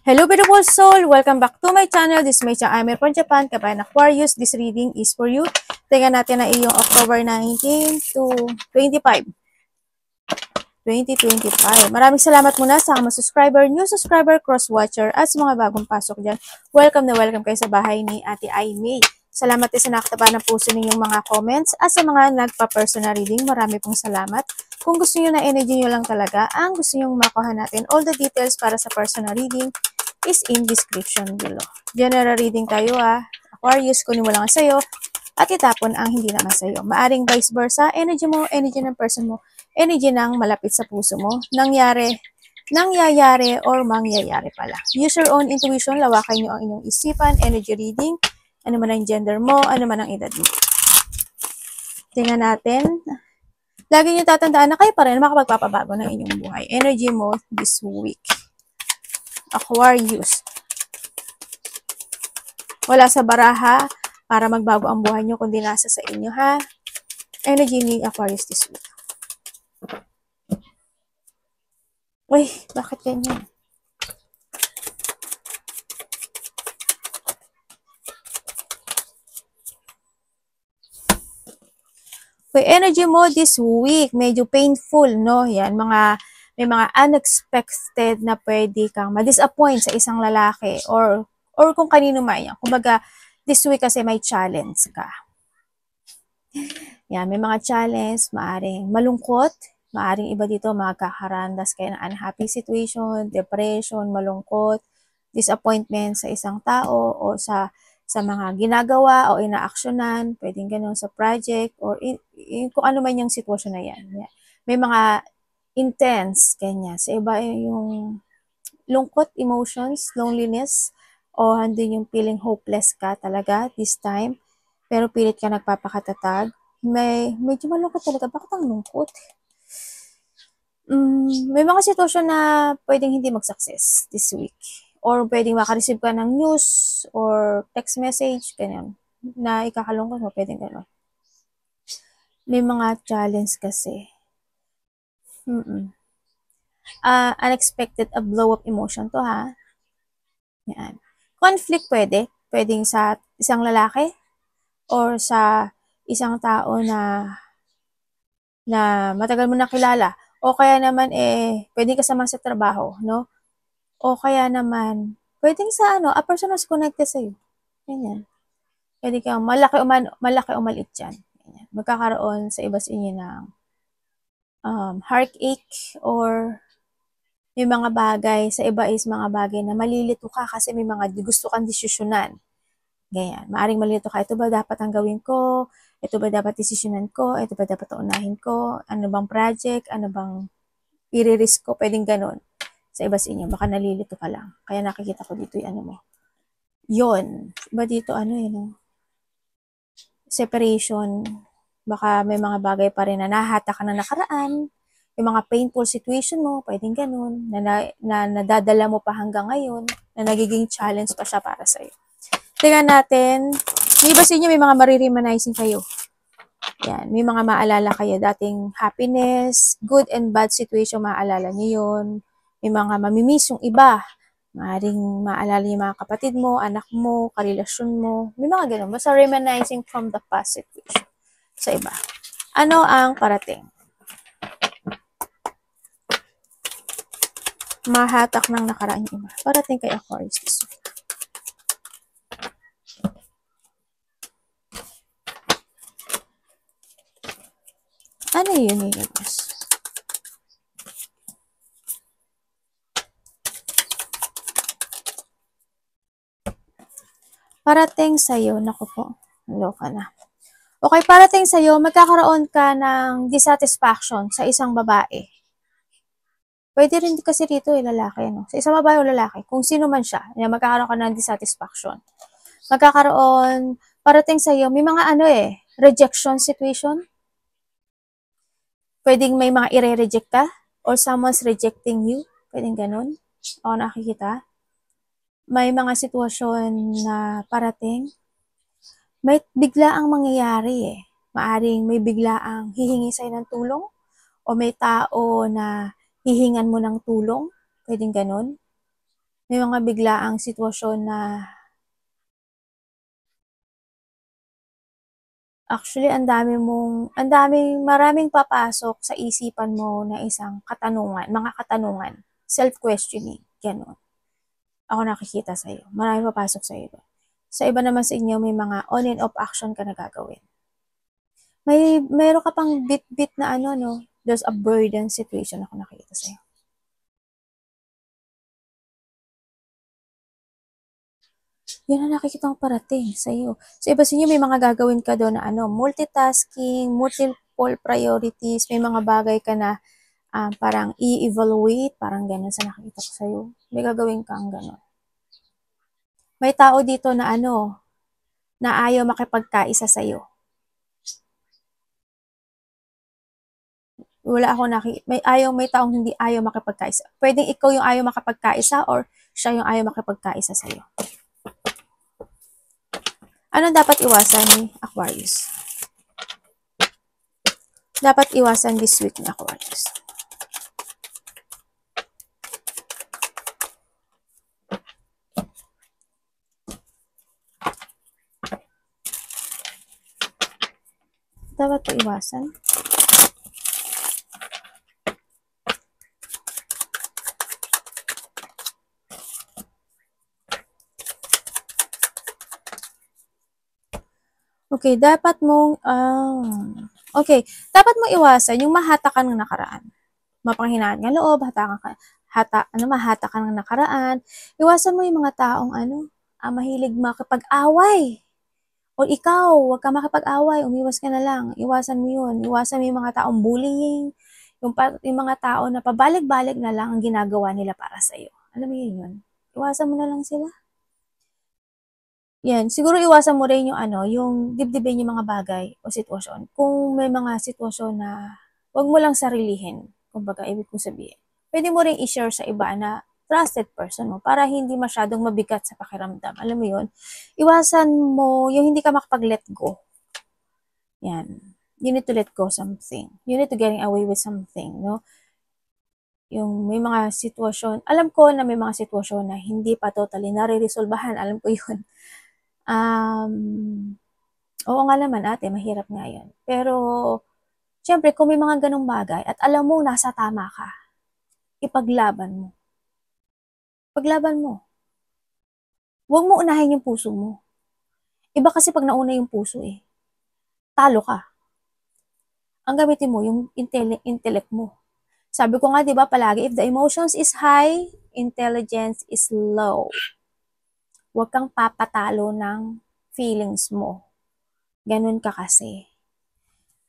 Hello beautiful soul! Welcome back to my channel. This is Mei-chan Aimer from Japan, Kabayan Aquarius. This reading is for you. Tingnan natin na iyong October 19 to 25. 2025. Maraming salamat muna sa mga subscriber, new subscriber, cross-watcher, at sa mga bagong pasok dyan. Welcome na welcome kayo sa bahay ni Ate Aimee. Salamat din sa nakataba ng puso ninyong mga comments at sa mga nagpa-personal reading. Marami pong salamat. Kung gusto nyo na energy nyo lang talaga, ang gusto nyo makuha natin, all the details para sa personal reading is in description below. General reading tayo Aquarius, kunin mo lang sa'yo at itapon ang hindi naman sa'yo. Maaring vice versa, energy mo, energy ng person mo, energy ng malapit sa puso mo, nangyayari or mangyayari pala. Use your own intuition, lawakan nyo ang inyong isipan, energy reading, ano man ang gender mo, ano man ang edad mo. Tingnan natin. Lagi nyo tatandaan na kayo pa rin makapagpapabago ng inyong buhay. Energy mo this week. Aquarius. Wala sa baraha para magbago ang buhay nyo, kundi nasa sa inyo ha. Energy ni Aquarius this week. Uy, bakit ganyan? Okay, energy mo this week, medyo painful, no? Yan, may mga unexpected na pwede kang ma-disappoint sa isang lalaki or kung kanino man yan. Kumbaga, this week kasi may challenge ka. Yan, may mga challenge, maaring malungkot, maaring iba dito magkakarandas kayo ng unhappy situation, depression, malungkot, disappointment sa isang tao o sa mga ginagawa o inaaksyonan, pwedeng ganun sa project or kung ano man yung sitwasyon na yan. May mga intense, ganyan. Sa iba yung lungkot, emotions, loneliness, o andun yung feeling hopeless ka talaga this time, pero pilit ka nagpapakatatag. Medyo malungkot talaga. Bakit ang lungkot? May mga sitwasyon na pwedeng hindi mag-success this week. Or pwedeng makareceive ka ng news or text message, ganyan, na ikakalungkot mo, pwedeng gano'n. May mga challenge kasi. Unexpected a blow of emotion to ha. Yan. Conflict pwedeng sa isang lalaki or sa isang tao na matagal mo nakilala, o kaya naman pwedeng kasama sa trabaho, no? O kaya naman pwedeng sa a person who's connected sa iyo. Ganyan. Pwede kang malaki o maliit diyan. Ganyan. Magkakaroon sa iba sa inyo ng heartache or may mga bagay, sa iba is mga bagay na malilito ka kasi may mga gusto kang desisyonan. Ganyan. Maaring malilito ka, ito ba dapat ang gawin ko? Ito ba dapat desisyonan ko? Ito ba dapat unahin ko? Ano bang project? Ano bang i-risk ko? Pwedeng ganun. Sa iba sa inyo, baka nalilito ka lang. Kaya nakikita ko dito yung ano mo. Yun. Iba dito separation. Baka may mga bagay pa rin na nahata ka na nakaraan. Yung mga painful situation mo, pwedeng ganun, na nadadala mo pa hanggang ngayon, na nagiging challenge pa siya para sa'yo. Tingnan natin, yung iba sa inyo may mga mariremanizing kayo. Yan, may mga maalala kayo, dating happiness, good and bad situation, maalala niyo yun. May mga mamimiss yung iba. Maaring maalala niyo mga kapatid mo, anak mo, karelasyon mo. May mga ganun. Basta reminiscing from the past situation sa iba. Ano ang parating? Mahatak ng nakaraan yung iba. Parating kay Aquarius this week. Ano yun, universe? Parating sa'yo, naku po, loka na. Okay, parating sa'yo, magkakaroon ka ng dissatisfaction sa isang babae. Pwede rin kasi dito lalaki, no? Sa isang babae o lalaki, kung sino man siya, magkakaroon ka ng dissatisfaction. Magkakaroon, parating sa'yo, may mga rejection situation. Pwedeng may mga i-reject ka or someone's rejecting you. Pwedeng ganun. O nakikita. May mga sitwasyon na parating. May bigla ang mangyayari Maaring may bigla ang hihingi sa'yo ng tulong o may tao na hihingan mo ng tulong. Pwedeng ganun. May mga biglaang sitwasyon na actually maraming papasok sa isipan mo na isang katanungan, mga katanungan, self-questioning, gano'n. Ako nakikita sa'yo, maraming papasok sa'yo doon. Sa iba naman sa inyo, may mga on and off action ka na gagawin. Meron ka pang bit-bit na ano, no? There's a burden situation ako nakikita sa'yo. Yan ang nakikita kong parating sa'yo. Sa iba sa inyo, may mga gagawin ka doon na ano, multitasking, multiple priorities, may mga bagay ka na parang i-evaluate, parang gano'n sa nakikita ko sa'yo. May gagawin kang gano'n. May tao dito na ano, na ayaw makipagkaisa sa'yo. May taong hindi ayaw makipagkaisa. Pwedeng ikaw yung ayaw makipagkaisa or siya yung ayaw makipagkaisa sa'yo. Ano dapat iwasan ni Aquarius? Dapat iwasan this week ni Aquarius. Dapat ito iwasan. Okay, dapat mong iwasan yung mahatakan ng nakaraan. Mapanghinaan ng loob, mahatakan ng nakaraan. Iwasan mo yung mga taong mahilig makipag-away. O ikaw, wag ka makipag-away, umiwas ka na lang. Iwasan mo yun. Iwasan mo yung mga taong bullying, yung mga tao na pabalik-balik na lang ang ginagawa nila para sa'yo. Alam mo yun? Iwasan mo na lang sila. Yan, siguro iwasan mo rin yung dibdibin yung mga bagay o sitwasyon. Kung may mga sitwasyon na wag mo lang sarilhin, kumbaga ibig kong sabihin. Pwede mo rin i-share sa iba na trusted person mo para hindi masyadong mabigat sa pakiramdam. Alam mo yun? Iwasan mo yung hindi ka makapag-let go. Yan. You need to let go something. You need to getting away with something, no? Yung may mga sitwasyon, alam ko na may mga sitwasyon na hindi pa totally nare-resolbahan. Alam ko yun. Oo nga naman ate, mahirap nga yun. Pero, syempre, kung may mga ganong bagay at alam mo nasa tama ka, ipaglaban mo. Paglaban mo. Huwag mo unahin yung puso mo. Iba kasi pag nauna yung puso talo ka. Ang gamitin mo, yung intellect mo. Sabi ko nga, di ba, palagi, if the emotions is high, intelligence is low. Huwag kang papatalo ng feelings mo. Ganun ka kasi.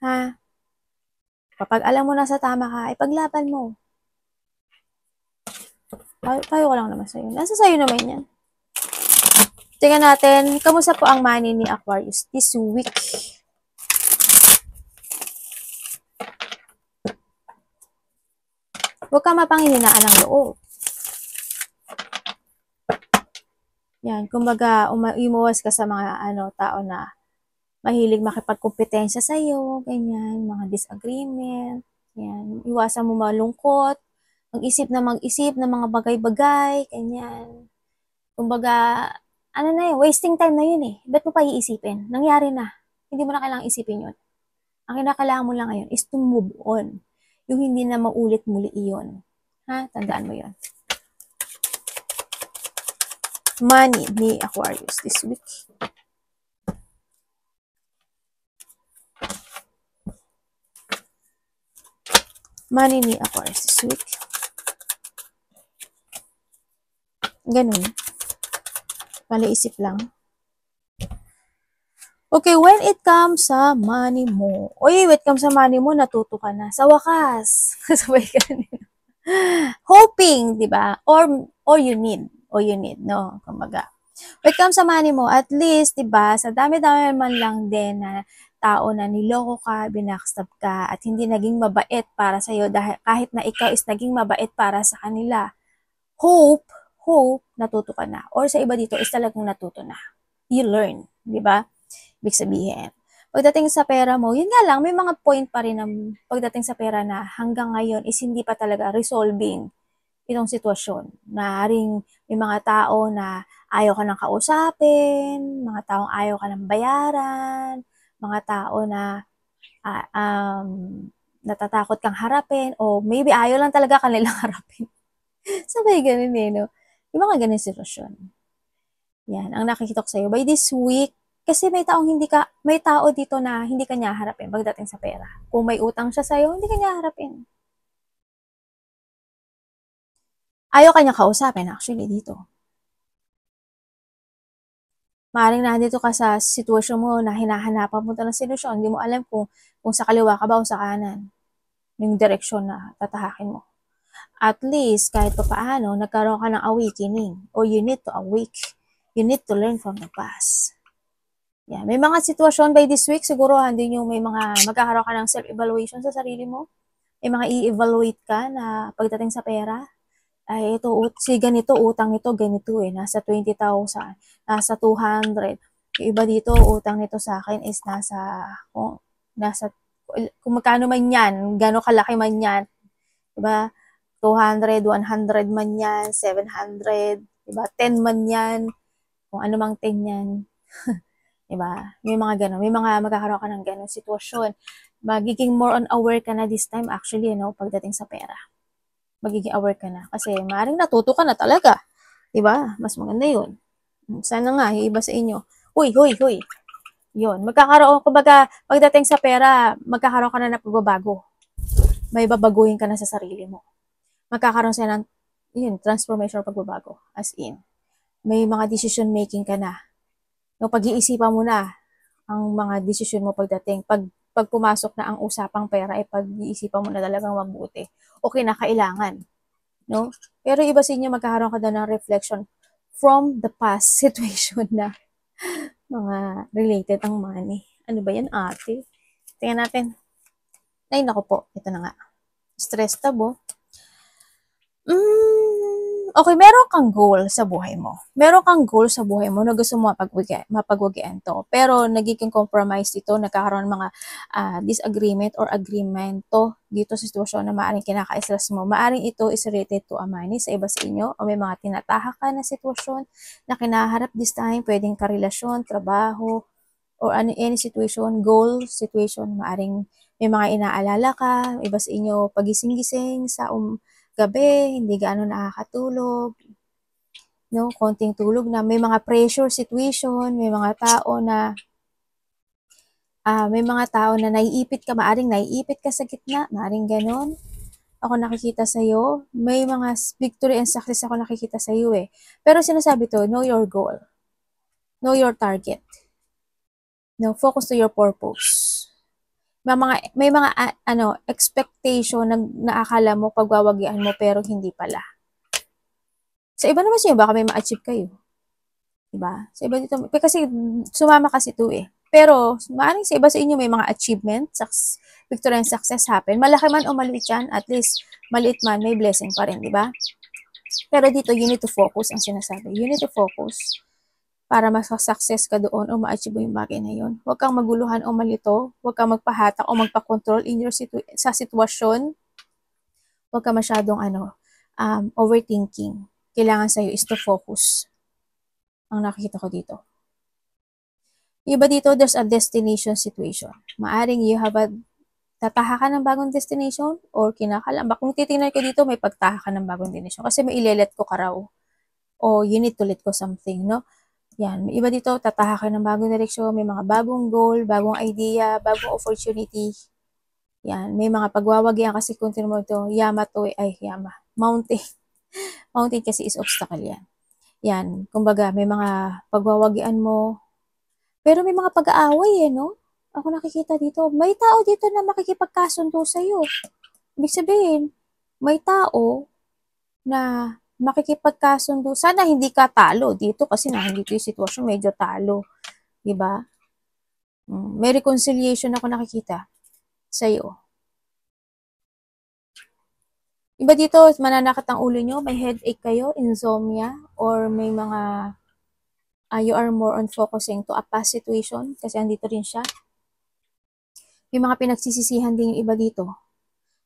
Ha? Kapag alam mo na sa tama ka, ipaglaban mo. Tayo ko lang naman sa'yo. Nasa sa'yo naman yan. Tingnan natin, kamusta po ang money ni Aquarius this week? Huwag ka mapanghihinaan ng loob. Yan, kumbaga, imuwas ka sa mga tao na mahilig makipagkompetensya sa'yo, ganyan, mga disagreement, yan. Iwasan mo malungkot, mag-isip ng mga bagay-bagay, ganyan. Kumbaga, wasting time na yun Ba't mo pa iisipin? Nangyari na. Hindi mo na kailangang isipin yun. Ang kinakailangan mo lang ngayon is to move on. Yung hindi na maulit muli iyon. Ha? Tandaan mo yun. Money ni Aquarius this week. Money ni Aquarius this week. Ganun. Palaisip lang. Okay, when it comes sa money mo. When it comes sa money mo, natuto ka na. Sa wakas. Sabay ka na. Hoping, di ba? Or you need, no? Kumbaga. When it comes sa money mo, at least, di ba, sa dami-dami man lang din na tao na niloko ka, binackstab ka, at hindi naging mabait para sa'yo, dahil kahit na ikaw is naging mabait para sa kanila. Hope, natuto ka na. Or sa iba dito is talagang natuto na. You learn, di ba? Ibig sabihin. Pagdating sa pera mo, yun nga lang, may mga point pa rin ng pagdating sa pera na hanggang ngayon is hindi pa talaga resolving itong sitwasyon. Maaaring may mga tao na ayaw ka ng kausapin, mga taong ayaw ka ng bayaran, mga tao na ah, um, natatakot kang harapin, o maybe ayaw lang talaga kanilang harapin. Sabay ganun eh, no? Yung mga ganun sitwasyon. Yan, ang nakikita ko sa'yo. By this week, kasi may tao dito na hindi ka niya harapin pagdating sa pera. Kung may utang siya sa'yo, hindi ka niya harapin. Ayaw ka niya kausapin actually dito. Maaaring nandito ka sa sitwasyon mo na hinahanapan mo ng solusyon, hindi mo alam kung sa kaliwa ka ba o sa kanan, yung direksyon na tatahakin mo. At least, kahit pa paano, nagkaroon ka ng awakening, or you need to awake. You need to learn from the past. Yeah. May mga sitwasyon by this week, siguro hindi nyo may mga magkakaroon ka ng self-evaluation sa sarili mo. May mga i-evaluate ka na pagdating sa pera. Ay, ito, si ganito, utang nito, ganito eh. Nasa 20,000, nasa 200. Yung iba dito, utang nito sa akin is nasa, kung magkano man yan, gano'ng kalaki man yan. Diba? 200, 100 man yan, 700, diba? 10 man yan, kung ano mang 10 yan. Diba? May mga gano'n. May mga magkakaroon ka ng gano'ng sitwasyon. Magiging more on aware ka na this time actually, pagdating sa pera. Magiging aware ka na. Kasi maaaring natuto ka na talaga. Diba? Mas maganda yun. Sana nga, yung iba sa inyo. Huy. Yun. Magkakaroon, kumbaga, pagdating sa pera, magkakaroon ka na ng pagbabago. May babaguhin ka na sa sarili mo. Magkakaroon siya ng, transformation o pagbabago. As in, may mga decision making ka na. No, pag-iisipan mo na ang mga decision mo pagdating. Pag pumasok na ang usapang pera, pag-iisipan mo na talagang mabuti. O kinakailangan. No? Pero iba sa inyo, magkakaroon ka na ng reflection from the past situation na mga related ang money. Ano ba yan, ate? Tingnan natin. Ay, naku po. Ito na nga. Stress tabo. Okay, meron kang goal sa buhay mo. Meron kang goal sa buhay mo na gusto mo mapagwagian to. Pero nagiging compromise dito, nagkakaroon ng mga disagreement or agreemento dito sa sitwasyon na maaaring kinaka-stress mo. Maaaring ito is related to a money sa iba sa inyo, o may mga tinatahak ka na sitwasyon na kinaharap this time. Pwedeng karelasyon, trabaho, or any situation, goal situation. Maaaring may mga inaalala ka, iba sa inyo pagising-gising sa gabi, hindi gaano nakakatulog, no? Konting tulog na, may mga pressure situation, may mga tao na naiipit ka, maaring naiipit ka sa gitna, maaring ganon. Ako nakikita sa iyo, may mga victory and success ako nakikita sa iyo eh. Pero sinasabi to, know your goal. Know your target. No, focus to your purpose. May mga expectation na naakala mo pagwawagian mo pero hindi pala. Sa iba naman siya, baka may ma-achieve kayo. Diba? Sa iba dito, kasi sumama kasi ito eh. Pero, maaaring sa iba sa inyo may mga achievement, victory and success happen. Malaki man o maliit yan, at least maliit man, may blessing pa rin, diba? Pero dito, you need to focus ang sinasabi. You need to focus para mas-success ka doon o ma-achieve yung bagay na yun. Huwag kang maguluhan o malito, huwag kang magpahatak o magpa-control in your sa sitwasyon. Huwag ka masyadong overthinking. Kailangan sa'yo is to focus. Ang nakikita ko dito. Iba dito, there's a destination situation. Maaring you have tataha ka ng bagong destination or kinakalamba. Kung titingnan ko dito, may pagtaha ka ng bagong destination kasi may ile-let ko ka raw. O you need to let go something, no? Yan. May iba dito, tataha ka ng bagong direksyon, may mga bagong goal, bagong idea, bagong opportunity. Yan. May mga pagwawagian kasi kung tinan mo ito, mountain. Mountain kasi is obstacle yan. Yan. Kumbaga, may mga pagwawagian mo. Pero may mga pag-aaway no? Ako nakikita dito. May tao dito na makikipagkasundo sa'yo. Ibig sabihin, may tao na makikipagkasundo. Sana hindi ka talo dito kasi nandito yung sitwasyon, medyo talo. Diba? May reconciliation ako nakikita sa'yo. Iba dito, mananakit ang ulo nyo, may headache kayo, insomnia, or may mga, you are more on focusing to a past situation, kasi andito rin siya. May mga pinagsisisihan din yung iba dito.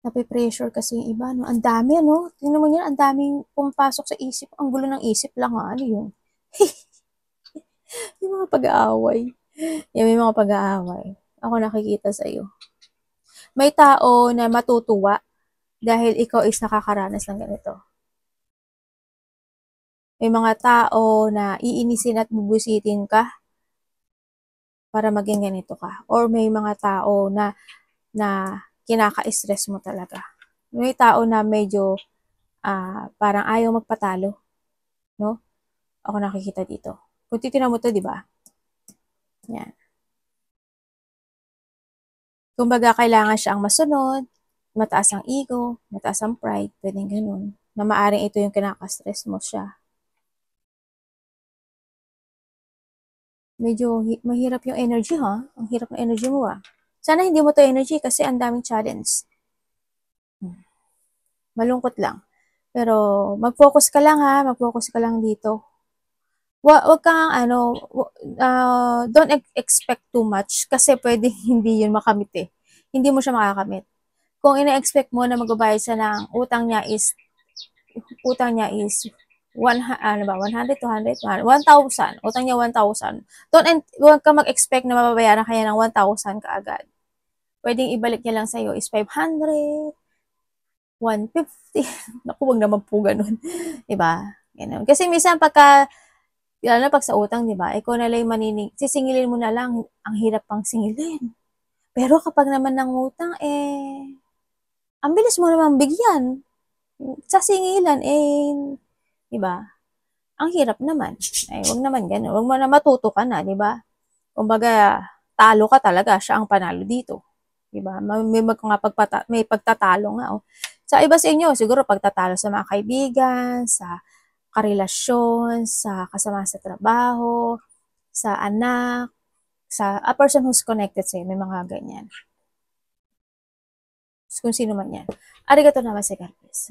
nape-pressure kasi yung iba, no? Ang dami, ano? Tingnan mo yan, ang daming pumapasok sa isip. Ang gulo ng isip lang, ha? Ano yun? Yung mga pag-aaway. Yan, may mga pag-aaway. Ako nakikita sa'yo. May tao na matutuwa dahil ikaw is nakakaranas ng ganito. May mga tao na iinisin at bubusitin ka para maging ganito ka. Or may mga tao na kinaka-stress mo talaga. May tao na medyo parang ayaw magpatalo, no? Ako nakikita dito. Kung titignan mo to, di ba? Yan. Kumbaga, kailangan siya ang masunod, mataas ang ego, mataas ang pride, pwedeng ganun. Na maaring ito yung kinaka-stress mo siya. Medyo mahirap yung energy, ha? Ang hirap ng energy mo, ha? Sana hindi mo to energy kasi ang daming challenge. Malungkot lang. Pero mag-focus ka lang, ha? Mag-focus ka lang dito. Wag kang don't expect too much kasi pwedeng hindi yun makamit eh. Hindi mo siya makakamit. Kung ina-expect mo na magbabayad siya ng utang niya is 100, 200, 1,000. Utang niya 1,000. Huwag ka mag-expect na mababayaran kanya ng 1,000 kaagad. Pwedeng ibalik niya lang sa'yo is 500, 150. Naku, wag naman po ganun. Diba? Ganun. Kasi minsan lalo na pag sa utang, di ba? Ikaw na lang sisingilin mo na lang, ang hirap pang singilin. Pero kapag naman ng utang, ang bilis mo naman bigyan. Sa singilan, di ba? Ang hirap naman. Wag naman ganun. Wag mo na matuto ka na, di ba? Kumbaga, talo ka talaga, siya ang panalo dito. Di ba? May pagtatalo nga. Oh. Sa iba sa inyo, siguro pagtatalo sa mga kaibigan, sa karelasyon, sa kasama sa trabaho, sa anak, sa a person who's connected sa'yo, may mga ganyan. Kung sino man yan. Arigato naman si God bless.